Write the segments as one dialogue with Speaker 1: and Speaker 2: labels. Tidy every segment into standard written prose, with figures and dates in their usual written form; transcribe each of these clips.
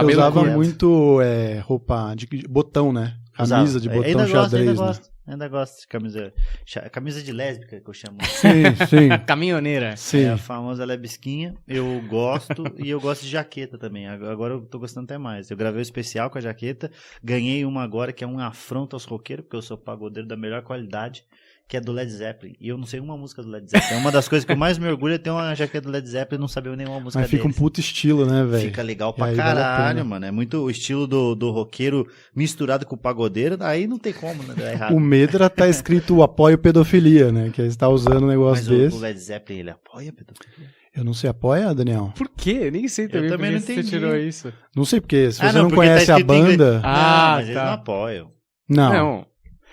Speaker 1: Cabelo
Speaker 2: usava
Speaker 1: curto.
Speaker 2: muito roupa de botão, né? Camisa de botão xadrez, né?
Speaker 3: Ainda gosto de camisa de lésbica, que eu chamo.
Speaker 2: Sim.
Speaker 1: Caminhoneira.
Speaker 2: Sim.
Speaker 3: É a famosa lebisquinha. Eu gosto e eu gosto de jaqueta também. Agora eu tô gostando até mais. Eu gravei o especial com a jaqueta. Ganhei uma agora que é um afronto aos roqueiros, porque eu sou pagodeiro da melhor qualidade, que é do Led Zeppelin. E eu não sei uma música do Led Zeppelin. É uma das coisas que eu mais me orgulho é ter uma jaqueta do Led Zeppelin e não saber nenhuma música
Speaker 2: Mas fica
Speaker 3: deles.
Speaker 2: um puto estilo, né, velho?
Speaker 3: Fica legal pra
Speaker 2: aí vale a
Speaker 3: caralho,
Speaker 2: pena.
Speaker 3: mano. É muito o estilo do roqueiro misturado com o pagodeiro. Aí não tem como, né? Dar errado.
Speaker 2: O Medra tá escrito apoio pedofilia, né? Que aí você tá usando um negócio
Speaker 3: Mas
Speaker 2: desse.
Speaker 3: o Led Zeppelin, ele apoia a pedofilia?
Speaker 2: Eu não sei, apoia, Daniel?
Speaker 1: Por quê? Eu nem sei também.
Speaker 3: também
Speaker 1: por
Speaker 3: não
Speaker 1: que você
Speaker 3: entendi.
Speaker 1: tirou isso.
Speaker 2: Não sei, porque se você
Speaker 3: não,
Speaker 2: não
Speaker 3: porque
Speaker 2: conhece
Speaker 3: tá
Speaker 2: a
Speaker 3: escrito em inglês.
Speaker 2: banda...
Speaker 1: Ah,
Speaker 3: não, mas eles
Speaker 1: tá.
Speaker 3: não apoiam.
Speaker 2: Não.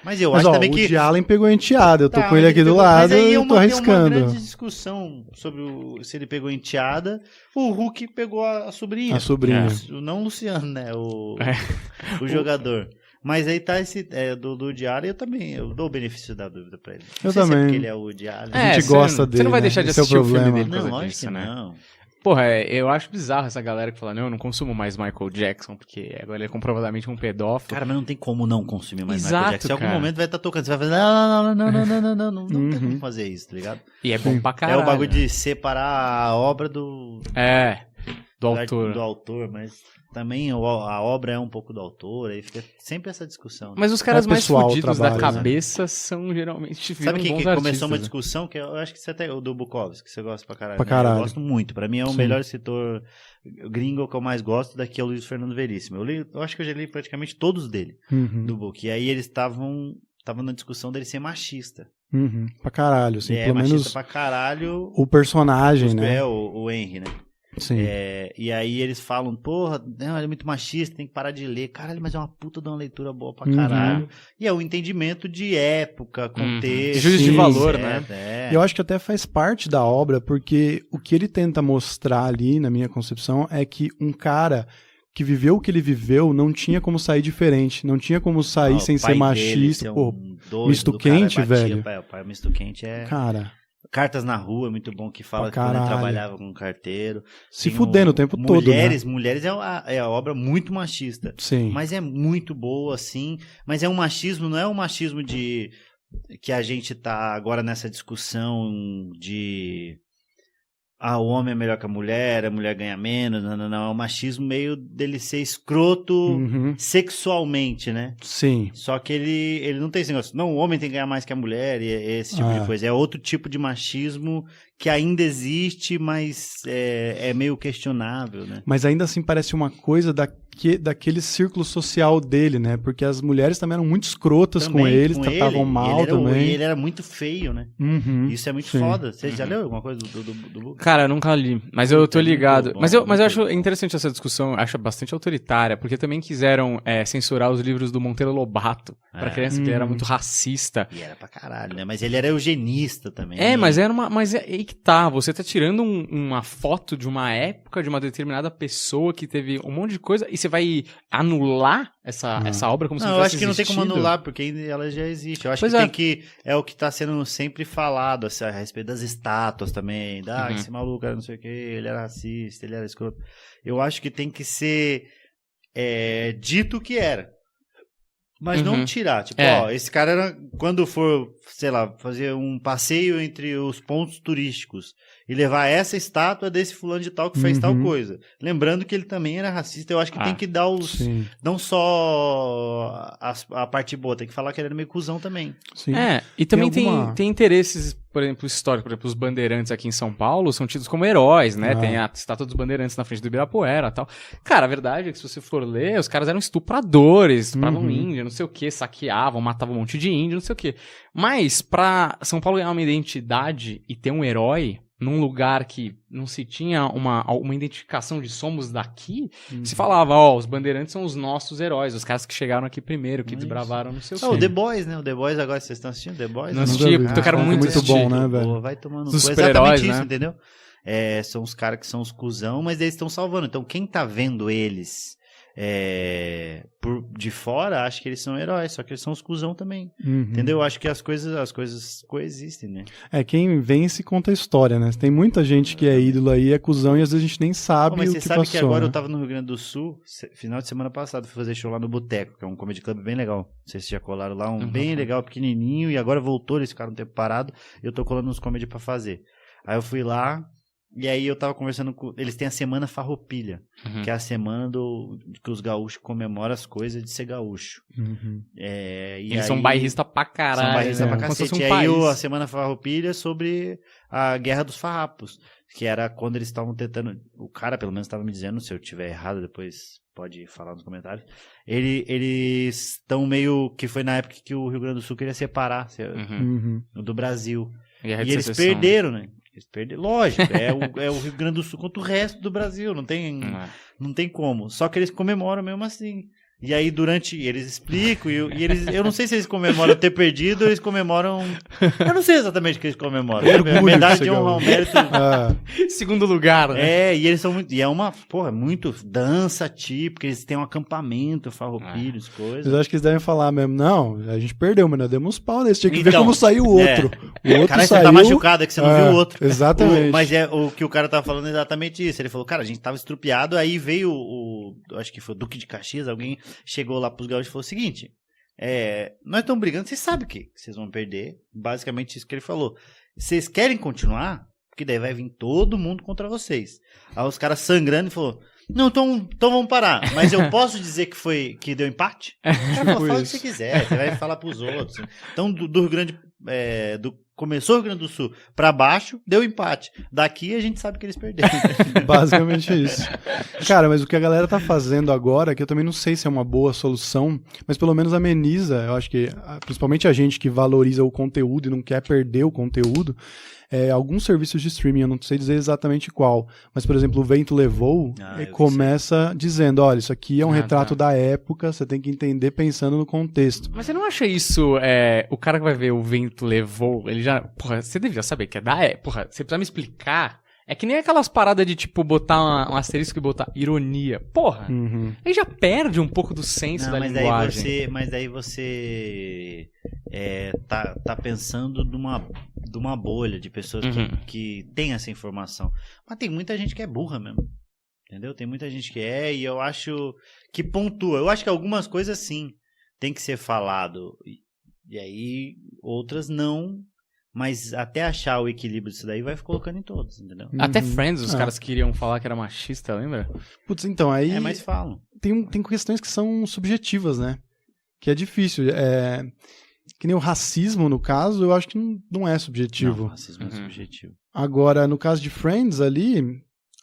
Speaker 3: Mas eu
Speaker 2: Mas,
Speaker 3: acho
Speaker 2: ó,
Speaker 3: também
Speaker 2: o
Speaker 3: que...
Speaker 2: Woody Allen pegou enteada. Eu tô
Speaker 3: Tá,
Speaker 2: com ele
Speaker 3: mas
Speaker 2: aqui do
Speaker 3: pegou-
Speaker 2: lado
Speaker 3: mas aí
Speaker 2: e
Speaker 3: é
Speaker 2: eu tô
Speaker 3: uma
Speaker 2: arriscando.
Speaker 3: grande discussão sobre se ele pegou enteada. O Hulk pegou a sobrinha.
Speaker 2: A sobrinha.
Speaker 3: Não o Luciano, né? O jogador. Mas aí tá esse do Woody Allen, eu dou o benefício da dúvida pra ele. Não
Speaker 2: Eu
Speaker 3: sei se
Speaker 2: também.
Speaker 3: porque ele é o Woody Allen.
Speaker 2: A gente
Speaker 1: você
Speaker 2: gosta
Speaker 1: não-
Speaker 2: dele,
Speaker 1: Você não vai
Speaker 2: né?
Speaker 1: deixar de
Speaker 2: Esse é o
Speaker 1: assistir o filme
Speaker 2: problema.
Speaker 1: dele por
Speaker 3: Não,
Speaker 1: causa
Speaker 3: lógico
Speaker 1: disso,
Speaker 3: que
Speaker 1: né?
Speaker 3: não.
Speaker 1: Porra, eu acho bizarro essa galera que fala, não, eu não consumo mais Michael Jackson, porque agora ele é comprovadamente um pedófilo.
Speaker 3: Cara, mas não tem como não consumir mais
Speaker 1: Exato,
Speaker 3: Michael Jackson. Se em algum
Speaker 1: cara.
Speaker 3: momento vai estar tocando, você vai fazer, não tem como fazer isso, tá ligado?
Speaker 1: E é bom pra caralho.
Speaker 3: É o bagulho de separar a obra do
Speaker 1: Do
Speaker 3: do
Speaker 1: autor.
Speaker 3: autor, mas também a obra é um pouco do autor, aí fica sempre essa discussão.
Speaker 1: Mas os caras mais
Speaker 2: pessoal o
Speaker 1: fodidos da
Speaker 2: trabalho, né?
Speaker 1: cabeça são geralmente
Speaker 3: Sabe
Speaker 1: viram
Speaker 3: quem
Speaker 1: bons
Speaker 3: que começou
Speaker 1: artistas,
Speaker 3: uma
Speaker 1: né?
Speaker 3: discussão, que eu acho que você até, o do Bukowski, que você gosta pra caralho.
Speaker 2: Pra
Speaker 3: né?
Speaker 2: caralho.
Speaker 3: Eu gosto muito, pra mim é o
Speaker 2: Sim.
Speaker 3: melhor escritor gringo que eu mais gosto, daqui é o Luiz Fernando Veríssimo. Eu acho que eu já li praticamente todos dele,
Speaker 2: Uhum.
Speaker 3: do Book. E aí eles estavam na discussão dele ser machista.
Speaker 2: Uhum. Pra caralho, assim.
Speaker 3: Ele é
Speaker 2: Pelo
Speaker 3: machista
Speaker 2: menos
Speaker 3: pra caralho.
Speaker 2: o personagem, né?
Speaker 3: O Henry, né?
Speaker 2: Sim.
Speaker 3: E aí eles falam, porra, não, ele é muito machista, tem que parar de ler. Caralho, mas é uma puta de uma leitura boa pra caralho. E é o entendimento de época, contexto.
Speaker 1: Juízo de
Speaker 2: Sim,
Speaker 1: valor,
Speaker 3: etc,
Speaker 1: né?
Speaker 2: Eu acho que até faz parte da obra, porque o que ele tenta mostrar ali, na minha concepção, é que um cara que viveu o que ele viveu não tinha como sair diferente, não tinha como sair sem ser machista. Pô, misto quente, velho.
Speaker 3: O pai misto quente é...
Speaker 2: Cara,
Speaker 3: Cartas na Rua é muito bom, que fala que quando ele
Speaker 2: caralho.
Speaker 3: trabalhava com carteiro.
Speaker 2: se
Speaker 3: Tem
Speaker 2: fudendo o tempo todo, né?
Speaker 3: Mulheres é a obra muito machista.
Speaker 2: Sim.
Speaker 3: Mas é muito boa, assim. Mas é um machismo, não é um machismo de... Que a gente tá agora nessa discussão de... o homem é melhor que a mulher ganha menos. Não. É um machismo meio dele ser escroto
Speaker 2: Uhum.
Speaker 3: sexualmente, né?
Speaker 2: Sim.
Speaker 3: Só que ele não tem esse negócio. Não, o homem tem que ganhar mais que a mulher e esse tipo de coisa. É outro tipo de machismo que ainda existe, mas é meio questionável, né?
Speaker 2: Mas ainda assim parece uma coisa daquele círculo social dele, né? Porque as mulheres também eram muito escrotas com eles, tratavam mal também.
Speaker 3: E ele era muito feio, né?
Speaker 2: Uhum.
Speaker 3: Isso é muito
Speaker 2: Sim.
Speaker 3: foda. Você já leu alguma coisa do Book?
Speaker 1: Cara, eu nunca li, mas eu tô
Speaker 3: É muito
Speaker 1: ligado.
Speaker 3: bom,
Speaker 1: Mas eu
Speaker 3: muito
Speaker 1: acho
Speaker 3: bom.
Speaker 1: interessante essa discussão, eu acho bastante autoritária, porque também quiseram censurar os livros do Monteiro Lobato pra criança, que ele era muito racista.
Speaker 3: E era pra caralho, né? Mas ele era eugenista também.
Speaker 1: Mas mas é aí que tá, você tá tirando uma foto de uma época, de uma determinada pessoa que teve um monte de coisa, e você vai anular essa obra como se
Speaker 3: Não,
Speaker 1: não
Speaker 3: eu
Speaker 1: tivesse
Speaker 3: acho que não tem como
Speaker 1: existido?
Speaker 3: anular, porque ela já existe. Eu acho
Speaker 1: Pois
Speaker 3: que
Speaker 1: é.
Speaker 3: tem que... É o que tá sendo sempre falado, assim, a respeito das estátuas também. Esse maluco era não sei o que, ele era racista, ele era escroto. Eu acho que tem que ser dito o que era. Mas não tirar. Tipo, esse cara era... Quando for, sei lá, fazer um passeio entre os pontos turísticos e levar essa estátua desse fulano de tal que fez tal coisa. Lembrando que ele também era racista. Eu acho que tem que dar os...
Speaker 2: Sim.
Speaker 3: Não só a parte boa, tem que falar que ele era meio cuzão também.
Speaker 2: Sim.
Speaker 1: E também
Speaker 2: alguma-
Speaker 1: tem interesses, por exemplo, históricos. Por exemplo, os bandeirantes aqui em São Paulo são tidos como heróis, né? Tem a estátua dos bandeirantes na frente do Ibirapuera e tal. Cara, a verdade é que se você for ler, os caras eram estupradores, estupravam índia, não sei o que, saqueavam, matavam um monte de índio, não sei o que. Mas pra São Paulo ganhar uma identidade e ter um herói num lugar que não se tinha uma identificação de somos daqui, se falava, os bandeirantes são os nossos heróis, os caras que chegaram aqui primeiro, que desbravaram não sei o
Speaker 3: O
Speaker 1: quê.
Speaker 3: The Boys, né? O The Boys agora, vocês estão assistindo The Boys?
Speaker 1: Não assisti, porque eu quero muito assistir.
Speaker 2: bom, né, velho?
Speaker 3: Pô, vai tomando
Speaker 1: Os
Speaker 3: coisa.
Speaker 1: super-heróis,
Speaker 3: Exatamente isso,
Speaker 1: né?
Speaker 3: entendeu? São os caras que são os cuzão, mas eles estão salvando. Então, quem tá vendo eles de fora, acho que eles são heróis, só que eles são os cuzão também.
Speaker 2: Uhum.
Speaker 3: Entendeu? Acho que as coisas coexistem, né?
Speaker 2: Quem vence conta a história, né? Tem muita gente que é ídolo aí, é cuzão, e às vezes a gente nem sabe
Speaker 3: mas
Speaker 2: o
Speaker 3: você
Speaker 2: que
Speaker 3: sabe
Speaker 2: passou,
Speaker 3: que agora
Speaker 2: né?
Speaker 3: eu tava no Rio Grande do Sul, final de semana passado, fui fazer show lá no Boteco, que é um comedy club bem legal. Não sei se já colaram lá, bem legal, pequenininho, e agora voltou, eles ficaram um tempo parado, e eu tô colando uns comedy pra fazer. Aí eu fui lá, e aí eu tava conversando com... Eles têm a Semana Farroupilha, que é a semana que os gaúchos comemoram as coisas de ser gaúcho.
Speaker 2: Uhum.
Speaker 1: Eles são bairristas pra caralho.
Speaker 3: São bairristas pra
Speaker 1: Como se
Speaker 3: cacete.
Speaker 1: fosse um
Speaker 3: E aí
Speaker 1: país.
Speaker 3: a Semana Farroupilha é sobre a Guerra dos Farrapos, que era quando eles estavam tentando... O cara, pelo menos, estava me dizendo, se eu tiver errado, depois pode falar nos comentários. Eles estão meio... Que foi na época que o Rio Grande do Sul queria separar do Brasil. E eles perderam, né? Eles perderam. Lógico, é o Rio Grande do Sul contra o resto do Brasil. Não tem como. Só que eles comemoram mesmo assim. E aí, eles explicam, e eles, eu não sei se eles comemoram ter perdido ou eles comemoram... Eu não sei exatamente o que eles comemoram. Medalha de honra ao mérito.
Speaker 1: Segundo lugar, né?
Speaker 3: E eles são muito... E é uma, muito dança típica, eles têm um acampamento, farroupilhos, coisas.
Speaker 2: Eu acho que eles devem falar mesmo, não, a gente perdeu, mas nós demos pau nesse, tinha que ver como saiu o outro. O outro
Speaker 3: cara,
Speaker 2: saiu...
Speaker 3: você tá machucado, é que você não viu o outro.
Speaker 2: Exatamente.
Speaker 3: Mas o que o cara tava falando é exatamente isso. Ele falou, cara, a gente tava estrupiado, aí veio acho que foi o Duque de Caxias, alguém chegou lá pros gaúchos e falou o seguinte, nós estamos brigando, vocês sabem que vocês vão perder, basicamente isso que ele falou. Vocês querem continuar? Porque daí vai vir todo mundo contra vocês. Aí os caras sangrando e falou, não, então vamos parar, mas eu posso dizer que deu empate? Fala o que você quiser, você vai falar pros outros. Então do Rio Grande, começou o Rio Grande do Sul pra baixo, deu empate. Daqui a gente sabe que eles perderam.
Speaker 2: Basicamente isso. Cara, mas o que a galera tá fazendo agora, que eu também não sei se é uma boa solução, mas pelo menos ameniza, eu acho que principalmente a gente que valoriza o conteúdo e não quer perder o conteúdo, alguns serviços de streaming, eu não sei dizer exatamente qual, mas por exemplo, o Vento Levou começa dizendo, olha, isso aqui é um retrato da época, você tem que entender pensando no contexto.
Speaker 1: Mas você não acha isso, o cara que vai ver o Vento Levou, ele já, porra, você devia saber que é da época, porra, você precisa me explicar. É que nem aquelas paradas de, tipo, botar um asterisco e botar ironia. Porra, aí já perde um pouco do senso da linguagem.
Speaker 3: Mas daí você tá pensando numa bolha de pessoas que tem essa informação. Mas tem muita gente que é burra mesmo. Entendeu? Tem muita gente que e eu acho que pontua. Eu acho que algumas coisas, sim, tem que ser falado. E aí, outras não... Mas até achar o equilíbrio disso daí, vai colocando em todos, entendeu?
Speaker 1: Até Friends, os caras queriam falar que era machista, lembra?
Speaker 2: Putz, então, aí...
Speaker 3: mas falam.
Speaker 2: Tem questões que são subjetivas, né? Que é difícil. Que nem o racismo, no caso, eu acho que não é subjetivo.
Speaker 3: Não, o racismo é subjetivo.
Speaker 2: Agora, no caso de Friends ali...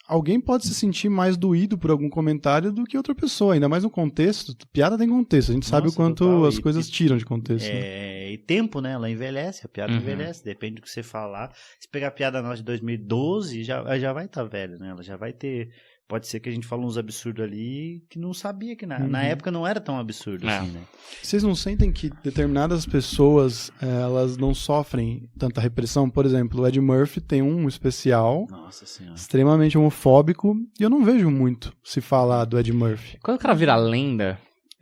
Speaker 2: Alguém pode se sentir mais doído por algum comentário do que outra pessoa, ainda mais no contexto. Piada tem contexto, a gente sabe o quanto as coisas tiram de contexto.
Speaker 3: E tempo, né? Ela envelhece, a piada envelhece, depende do que você falar. Se pegar a piada nossa de 2012, já vai estar velha, né? Ela já vai ter... Pode ser que a gente fale uns absurdos ali que não sabia que na época não era tão absurdo assim, né?
Speaker 2: Vocês não sentem que determinadas pessoas, elas não sofrem tanta repressão? Por exemplo, o Ed Murphy tem um especial extremamente homofóbico e eu não vejo muito se falar do Ed Murphy.
Speaker 1: Quando o cara vira lenda...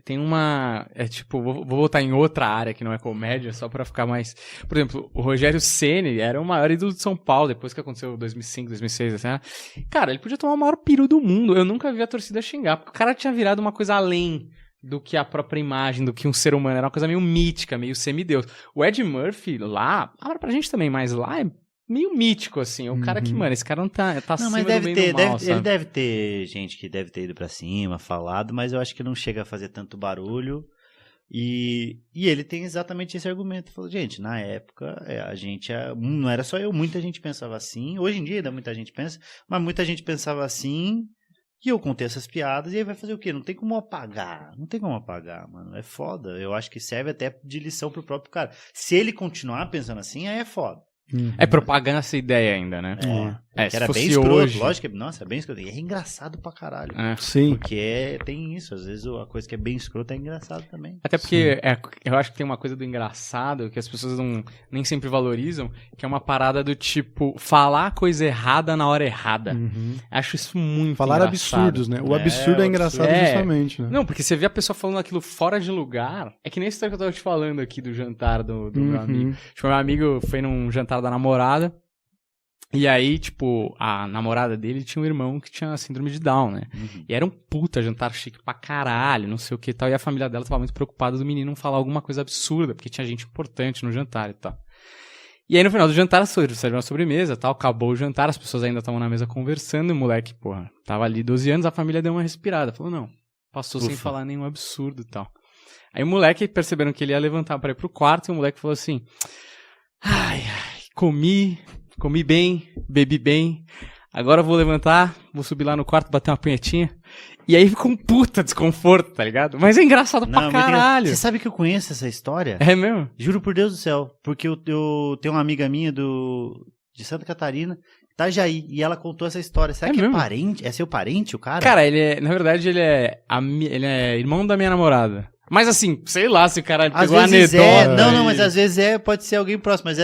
Speaker 1: Tem uma... vou botar em outra área que não é comédia, só pra ficar mais... Por exemplo, o Rogério Ceni era o maior ídolo de São Paulo, depois que aconteceu 2005, 2006, assim, né? Cara, ele podia tomar o maior peru do mundo. Eu nunca vi a torcida xingar, porque o cara tinha virado uma coisa além do que a própria imagem, do que um ser humano. Era uma coisa meio mítica, meio semideus. O Ed Murphy, lá... Agora pra gente também, mas lá é meio mítico, assim. É o cara que, mano, esse cara não tá acima do bem do mal, sabe?
Speaker 3: Ele deve ter gente que deve ter ido pra cima, falado, mas eu acho que não chega a fazer tanto barulho. E ele tem exatamente esse argumento. Ele falou, gente, na época, a gente... não era só eu, muita gente pensava assim. Hoje em dia ainda muita gente pensa, mas muita gente pensava assim... E eu contei essas piadas, e aí vai fazer o quê? Não tem como apagar. Não tem como apagar, mano. É foda. Eu acho que serve até de lição pro próprio cara. Se ele continuar pensando assim, aí é foda.
Speaker 1: É propaganda essa ideia ainda, né?
Speaker 3: Que era bem escroto, lógico que, nossa, é bem escroto. E é engraçado pra caralho.
Speaker 2: Sim.
Speaker 3: Porque tem isso, às vezes a coisa que é bem escrota é engraçado também.
Speaker 1: Até porque eu acho que tem uma coisa do engraçado que as pessoas nem sempre valorizam, que é uma parada do tipo, falar coisa errada na hora errada. Acho isso muito
Speaker 2: falar
Speaker 1: engraçado.
Speaker 2: Absurdos, né? O absurdo é engraçado justamente, né?
Speaker 1: Não, porque você vê a pessoa falando aquilo fora de lugar, é que nem a história que eu tava te falando aqui do jantar do meu amigo. Tipo, meu amigo foi num jantar da namorada, e aí, tipo, a namorada dele tinha um irmão que tinha síndrome de Down, né? E era um puta jantar chique pra caralho, não sei o que e tal. E a família dela tava muito preocupada do menino falar alguma coisa absurda, porque tinha gente importante no jantar e tal. E aí, no final do jantar, serviu uma sobremesa e tal. Acabou o jantar, as pessoas ainda estavam na mesa conversando. E o moleque, porra, tava ali 12 anos, a família deu uma respirada. Falou, não, passou sem falar nenhum absurdo e tal. Aí o moleque, perceberam que ele ia levantar pra ir pro quarto, e o moleque falou assim, ai, comi bem, bebi bem, agora eu vou levantar, vou subir lá no quarto, bater uma punhetinha. E aí ficou um puta desconforto, tá ligado? Mas é engraçado pra caralho.
Speaker 3: Você sabe que eu conheço essa história?
Speaker 1: É mesmo?
Speaker 3: Juro por Deus do céu. Porque eu tenho uma amiga minha de Santa Catarina, Itajaí, e ela contou essa história. Será que é parente? É seu parente, o cara?
Speaker 1: Cara, na verdade, ele é irmão da minha namorada. Mas assim, sei lá se o cara pegou a anedota.
Speaker 3: Não, mas às vezes pode ser alguém próximo. Mas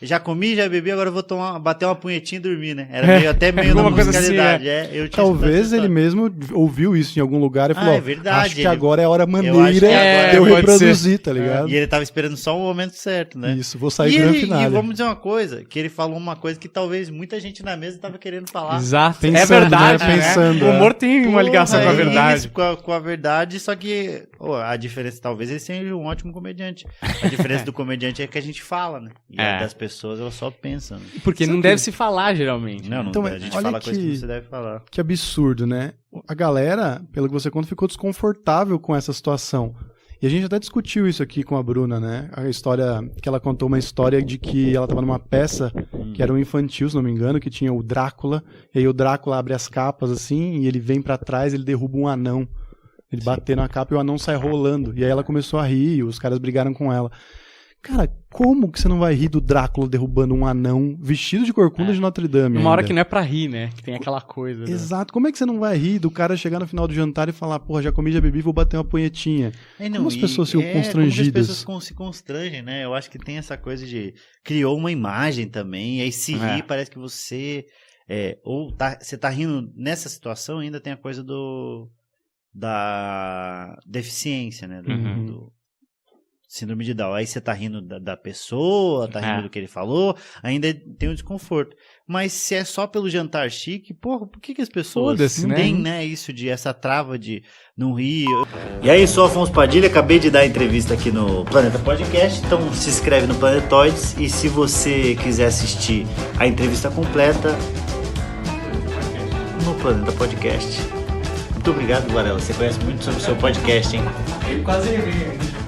Speaker 3: já comi, já bebi, agora eu vou bater uma punhetinha e dormir, né? Era até meio na musicalidade.
Speaker 2: Assim, talvez ele mesmo ouviu isso em algum lugar e falou,
Speaker 3: é verdade,
Speaker 2: acho que agora é a hora maneira de eu reproduzir, tá ligado?
Speaker 3: E ele tava esperando só o momento certo, né?
Speaker 2: Isso, vou sair grande final.
Speaker 3: E vamos dizer uma coisa, que ele falou uma coisa que talvez muita gente na mesa tava querendo falar.
Speaker 1: Exato,
Speaker 2: pensando,
Speaker 1: é verdade,
Speaker 2: né? Pensando,
Speaker 1: O humor tem uma ligação com a verdade.
Speaker 3: Com a verdade, só que a diferença, talvez ele seja um ótimo comediante. A diferença do comediante é que a gente fala, né? E das pessoas, elas só pensam. Né?
Speaker 1: Porque não deve se falar, geralmente.
Speaker 3: Não,
Speaker 2: então,
Speaker 3: a gente fala coisa que você deve falar.
Speaker 2: Que absurdo, né? A galera, pelo que você conta, ficou desconfortável com essa situação. E a gente até discutiu isso aqui com a Bruna, né? A história que ela contou, uma história de que ela estava numa peça que era um infantil, se não me engano, que tinha o Drácula, e aí o Drácula abre as capas assim, e ele vem pra trás, ele derruba um anão. Ele bateu na capa e o anão sai rolando. E aí ela começou a rir, e os caras brigaram com ela. Cara, como que você não vai rir do Drácula derrubando um anão vestido de corcunda de Notre Dame?
Speaker 1: Uma hora que não é pra rir, né? Que tem aquela coisa.
Speaker 2: Exato. Né? Como é que você não vai rir do cara chegar no final do jantar e falar, porra, já comi, já bebi, vou bater uma punhetinha? Como as pessoas ficam constrangidas?
Speaker 3: Como as pessoas se constrangem, né? Eu acho que tem essa coisa de... Criou uma imagem também, e aí se rir, parece que você... você tá rindo nessa situação, ainda tem a coisa da deficiência, né? Do síndrome de Down. Aí você tá rindo da pessoa, tá rindo do que ele falou, ainda tem um desconforto. Mas se é só pelo jantar chique, porra, por que as pessoas têm, né, isso de essa trava de não rir? E aí, sou Afonso Padilha, acabei de dar entrevista aqui no Planeta Podcast, então se inscreve no Planetoides, e se você quiser assistir a entrevista completa no Planeta Podcast. Muito obrigado, Varela. Você conhece muito sobre o seu podcast, hein?
Speaker 1: Eu quase errei.